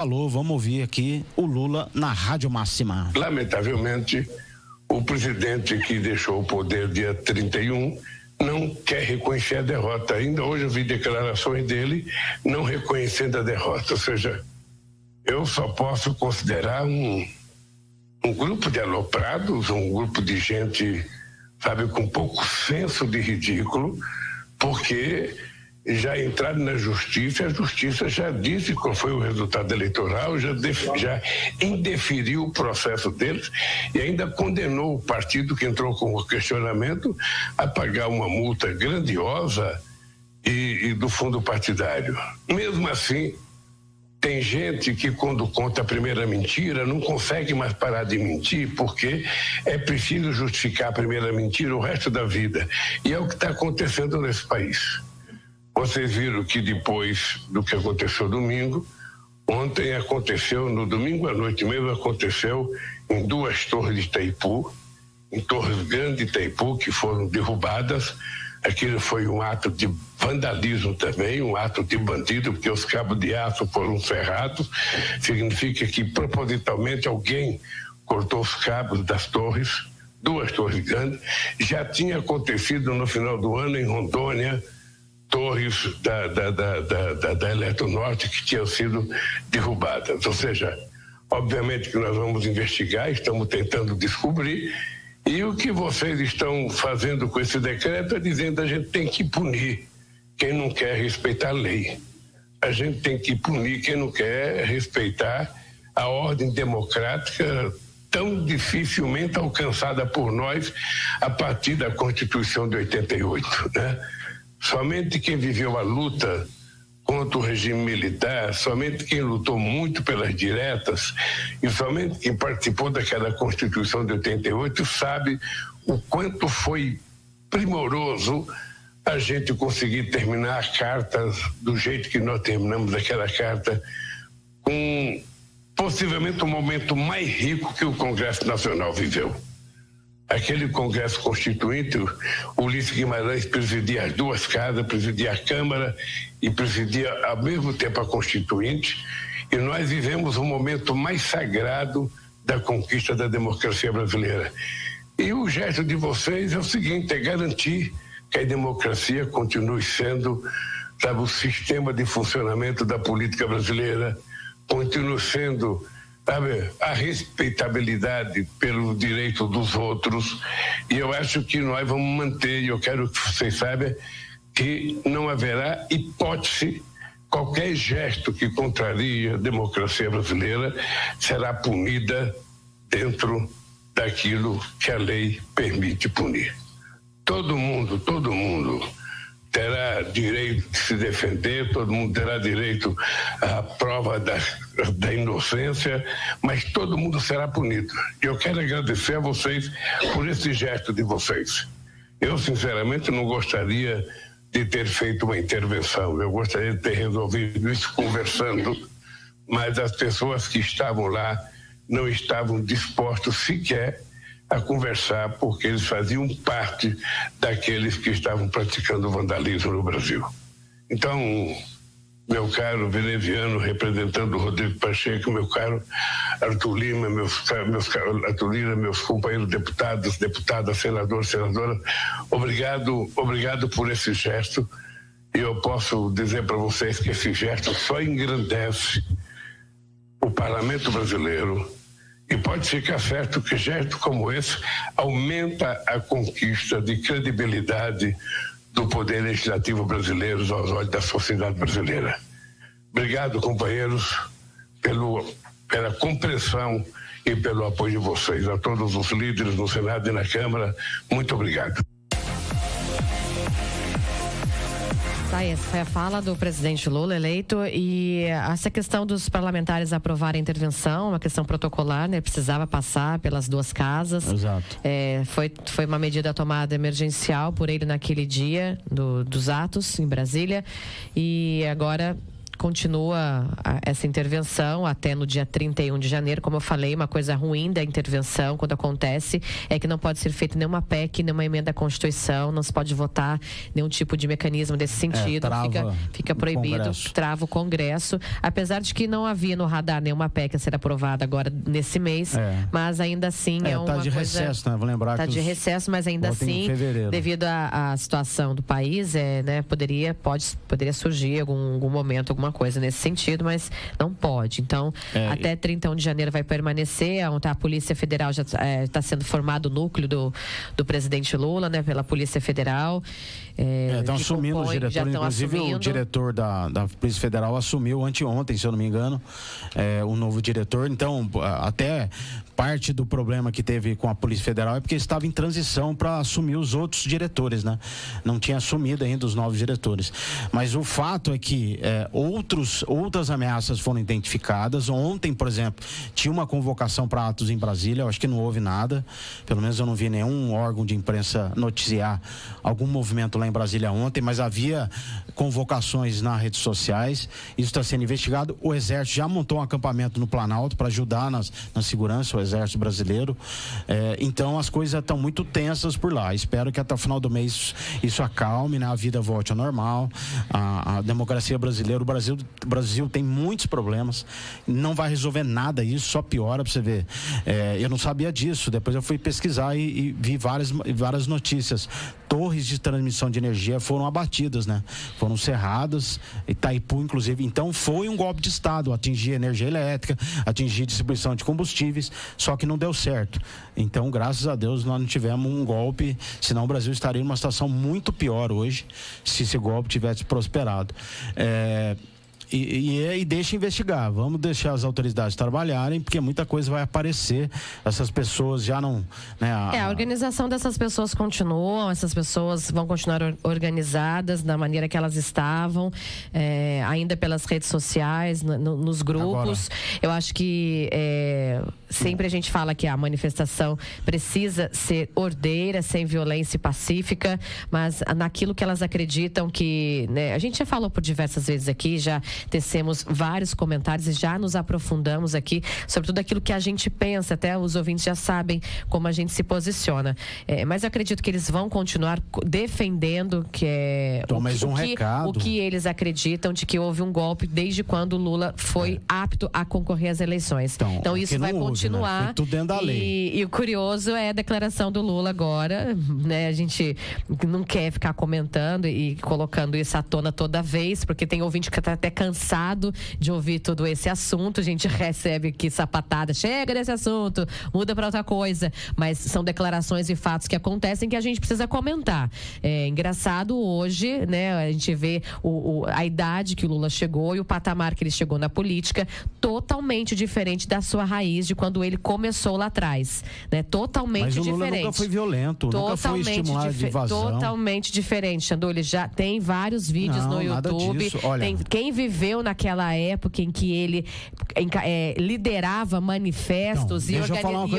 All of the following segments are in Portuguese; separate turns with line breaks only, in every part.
Falou, vamos ouvir aqui o Lula na Rádio Máxima.
Lamentavelmente, o presidente que deixou o poder dia 31 não quer reconhecer a derrota. Ainda hoje eu vi declarações dele não reconhecendo a derrota. Ou seja, eu só posso considerar um grupo de aloprados, um grupo de gente, sabe, com pouco senso de ridículo, porque já entraram na justiça, a justiça já disse qual foi o resultado eleitoral, já indeferiu o processo deles e ainda condenou o partido que entrou com o questionamento a pagar uma multa grandiosa e do fundo partidário. Mesmo assim, tem gente que quando conta a primeira mentira não consegue mais parar de mentir porque é preciso justificar a primeira mentira o resto da vida. E é o que está acontecendo nesse país. Vocês viram que depois do que aconteceu domingo, ontem aconteceu, no domingo à noite mesmo, aconteceu em 2 torres de Itaipu, em torres grandes de Itaipu, que foram derrubadas. Aquilo foi um ato de vandalismo também, um ato de bandido, porque os cabos de aço foram serrados. Significa que propositalmente alguém cortou os cabos das torres, 2 torres grandes. Já tinha acontecido no final do ano em Rondônia, torres da Eletronorte que tinham sido derrubadas. Ou seja, obviamente que nós vamos investigar, estamos tentando descobrir, e o que vocês estão fazendo com esse decreto é dizendo que a gente tem que punir quem não quer respeitar a lei. A gente tem que punir quem não quer respeitar a ordem democrática tão dificilmente alcançada por nós a partir da Constituição de 88, né? Somente quem viveu a luta contra o regime militar, somente quem lutou muito pelas diretas e somente quem participou daquela Constituição de 88 sabe o quanto foi primoroso a gente conseguir terminar a carta do jeito que nós terminamos aquela carta, com possivelmente o momento mais rico que o Congresso Nacional viveu. Aquele Congresso Constituinte, o Ulisses Guimarães presidia as 2 casas, presidia a Câmara e presidia ao mesmo tempo a Constituinte, e nós vivemos o momento mais sagrado da conquista da democracia brasileira. E o gesto de vocês é o seguinte, é garantir que a democracia continue sendo, sabe, o sistema de funcionamento da política brasileira, continue sendo, sabe, a respeitabilidade pelo direito dos outros, e eu acho que nós vamos manter, e eu quero que vocês saibam que não haverá hipótese, qualquer gesto que contraria a democracia brasileira será punida dentro daquilo que a lei permite punir. Todo mundo terá direito de se defender, todo mundo terá direito à prova da inocência, mas todo mundo será punido. E eu quero agradecer a vocês por esse gesto de vocês. Eu, sinceramente, não gostaria de ter feito uma intervenção, eu gostaria de ter resolvido isso conversando, mas as pessoas que estavam lá não estavam dispostos sequer a conversar, porque eles faziam parte daqueles que estavam praticando vandalismo no Brasil. Então, meu caro veneziano, representando o Rodrigo Pacheco, meu caro Arthur Lima, meus companheiros deputados, deputadas, senadores, senadoras, obrigado por esse gesto. E eu posso dizer para vocês que esse gesto só engrandece o parlamento brasileiro. E pode ficar certo que gesto como esse aumenta a conquista de credibilidade do poder legislativo brasileiro aos olhos da sociedade brasileira. Obrigado, companheiros, pela compreensão e pelo apoio de vocês. A todos os líderes no Senado e na Câmara, muito obrigado.
Tá, essa foi a fala do presidente Lula eleito, e essa questão dos parlamentares aprovarem a intervenção, uma questão protocolar, né? Precisava passar pelas 2 casas.
Exato.
Foi uma medida tomada emergencial por ele naquele dia dos atos em Brasília, e agora continua essa intervenção até no dia 31 de janeiro. Como eu falei, uma coisa ruim da intervenção, quando acontece, é que não pode ser feita nenhuma PEC, nenhuma emenda à Constituição, não se pode votar nenhum tipo de mecanismo desse sentido. Fica proibido, trava o Congresso. Apesar de que não havia no radar nenhuma PEC a ser aprovada agora nesse mês, mas ainda assim é uma coisa... Está de
recesso, né? Vou lembrar que...
Está de recesso, mas ainda assim, devido à situação do país, poderia surgir algum momento, alguma coisa nesse sentido, mas não pode. Então, até 31 de janeiro vai permanecer. A Polícia Federal já está sendo formado o núcleo do presidente Lula, né? Pela Polícia Federal.
Estão assumindo os diretores, inclusive o diretor da Polícia Federal assumiu anteontem, se eu não me engano, o novo diretor. Então, até parte do problema que teve com a Polícia Federal é porque estava em transição para assumir os outros diretores, né? Não tinha assumido ainda os novos diretores. Mas o fato é que outras ameaças foram identificadas. Ontem, por exemplo, tinha uma convocação para atos em Brasília, eu acho que não houve nada, pelo menos eu não vi nenhum órgão de imprensa noticiar algum movimento lá em Brasília ontem, mas havia convocações nas redes sociais, isso está sendo investigado. O Exército já montou um acampamento no Planalto para ajudar na segurança, o Exército brasileiro. Então as coisas estão muito tensas por lá. Espero que até o final do mês isso acalme, né? A vida volte ao normal, a democracia brasileira, o Brasil tem muitos problemas, não vai resolver nada isso, só piora, para você ver. Eu não sabia disso, depois eu fui pesquisar e vi várias notícias. Torres de transmissão de energia foram abatidas, né? Foram cerradas, Itaipu inclusive. Então foi um golpe de Estado, atingir energia elétrica, atingir distribuição de combustíveis, só que não deu certo. Então, graças a Deus, nós não tivemos um golpe, senão o Brasil estaria em uma situação muito pior hoje, se esse golpe tivesse prosperado. E deixa investigar, vamos deixar as autoridades trabalharem, porque muita coisa vai aparecer, essas pessoas já não... Né,
a organização dessas pessoas continua, essas pessoas vão continuar organizadas da maneira que elas estavam, ainda pelas redes sociais, nos grupos. Agora, eu acho que sempre a gente fala que a manifestação precisa ser ordeira, sem violência e pacífica, mas naquilo que elas acreditam que... Né, a gente já falou por diversas vezes aqui, já tecemos vários comentários e já nos aprofundamos aqui sobre tudo aquilo que a gente pensa, até os ouvintes já sabem como a gente se posiciona. Mas eu acredito que eles vão continuar defendendo o que eles acreditam de que houve um golpe desde quando o Lula foi apto a concorrer às eleições. Então isso vai continuar.
Né? Foi tudo dentro da lei.
E o curioso é a declaração do Lula agora, né? A gente não quer ficar comentando e colocando isso à tona toda vez, porque tem ouvinte que está até cansado de ouvir todo esse assunto. A gente recebe aqui sapatada, chega desse assunto, muda para outra coisa, mas são declarações e fatos que acontecem que a gente precisa comentar. É engraçado hoje, né? A gente vê a idade que o Lula chegou e o patamar que ele chegou na política, totalmente diferente da sua raiz de quando ele começou lá atrás, né? Totalmente diferente.
Mas o Lula nunca foi violento, nunca foi estimulado de invasão.
Totalmente diferente, Xandu. Ele já tem vários vídeos no YouTube. Olha, quem viveu naquela época em que ele liderava manifestos e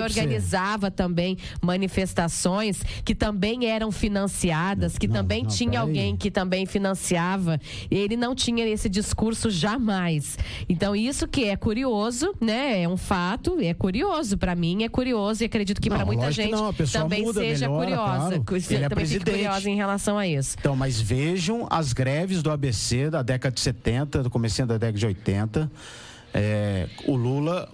organizava também manifestações que também eram financiadas, que também tinha alguém que também financiava. Ele não tinha esse discurso jamais. Então, isso que é curioso, né? É um fato, é curioso. Para mim é curioso e acredito que para muita gente também seja curiosa.
Ele também
fique curiosa em relação a isso.
Então, mas vejam as greves do ABC da década de 70, do comecinho da década de 80. O Lula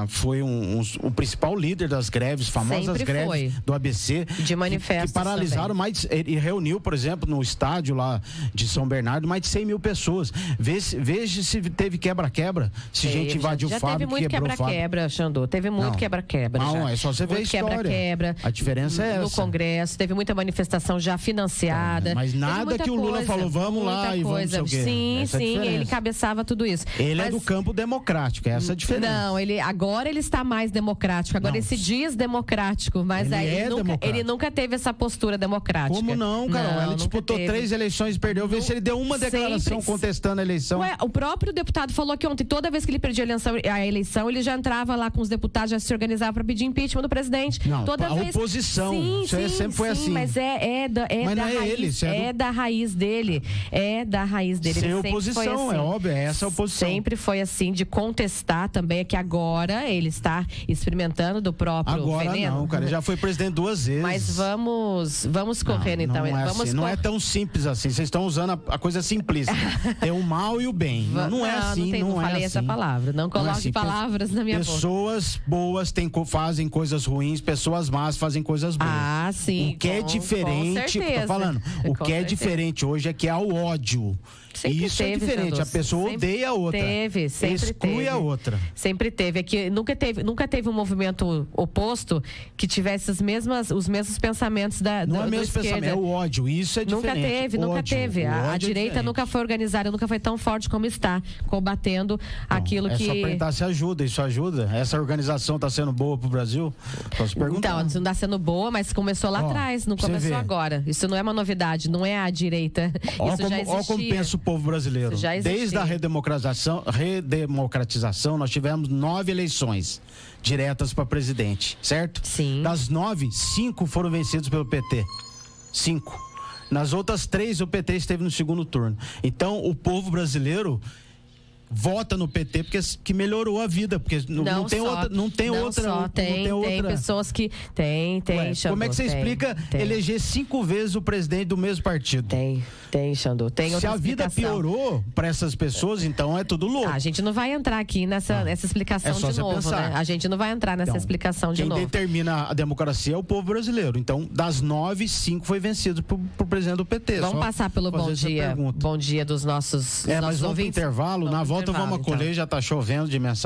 foi o principal líder das greves, famosas greves do ABC,
de manifestos
que paralisaram ele reuniu, por exemplo, no estádio lá de São Bernardo, mais de 100 mil pessoas. Veja se teve quebra-quebra, se gente invadiu o fábrica,
teve muito quebra-quebra, Xandu, teve muito quebra-quebra.
Não, é só você ver a história.
Quebra-quebra.
A diferença é essa.
No Congresso, teve muita manifestação já financiada.
Mas nada que o Lula falou, vamos lá e vamos sei o quê.
Sim, ele cabeçava tudo isso.
Ele é do campo democrático, essa é a diferença.
Não, agora ele está mais democrático. Agora ele se diz democrático, mas ele nunca teve essa postura democrática.
Como não, Carol? Ela disputou 3 eleições e perdeu. Vê se ele deu uma declaração contestando a eleição.
O próprio deputado falou que ontem, toda vez que ele perdia a eleição, ele já entrava lá com os deputados, já se organizava para pedir impeachment do presidente.
Não,
toda vez.
Oposição. Sempre foi assim.
Mas da raiz dele. É da raiz dele.
Sem oposição, é óbvio, é essa a oposição.
Sempre foi assim, de contestar também, é que agora ele está experimentando do próprio veneno.
Não, cara, ele já foi presidente 2 vezes.
Mas vamos correndo, então.
Não é tão simples assim, vocês estão usando a coisa simplista. Tem o mal e o bem. Não é assim,
não falei essa palavra. Não coloque palavras na minha boca.
Pessoas boas fazem coisas ruins, pessoas más fazem coisas boas.
Ah, sim.
O que é diferente, tô falando, o que é diferente hoje é que há o ódio. Isso é diferente, a pessoa odeia a outra. Exclui a outra.
Sempre teve. É que nunca teve um movimento oposto que tivesse os mesmos pensamentos da esquerda.
Não é o mesmo pensamento, é o ódio. Isso é diferente.
Nunca teve. A direita nunca foi organizada, nunca foi tão forte como está, combatendo aquilo que...
É só apertar se ajuda, isso ajuda? Essa organização está sendo boa pro Brasil? Posso perguntar.
Então, não está sendo boa, mas começou lá atrás, não começou agora. Isso não é uma novidade, não é a direita. Isso já existia.
Olha como pensa o povo brasileiro. Desde a redemocratização, nós tivemos 9 eleições diretas para presidente, certo?
Sim.
Das 9, 5 foram vencidos pelo PT. 5. Nas outras 3, o PT esteve no segundo turno. Então, o povo brasileiro vota no PT porque que melhorou a vida, porque não tem outra.
Tem pessoas que tem.
Como é que você explica eleger 5 vezes o presidente do mesmo partido?
Tem, Xandu.
Se a vida piorou para essas pessoas, então é tudo louco.
A gente não vai entrar aqui nessa explicação de novo, né? A gente não vai entrar nessa explicação de novo.
Quem determina a democracia é o povo brasileiro. Então, das 9, 5 foi vencido por presidente do PT.
Vamos passar pelo bom dia dos nossos
mas vamos pro intervalo. Na volta vamos acolher, já tá chovendo de mensagem.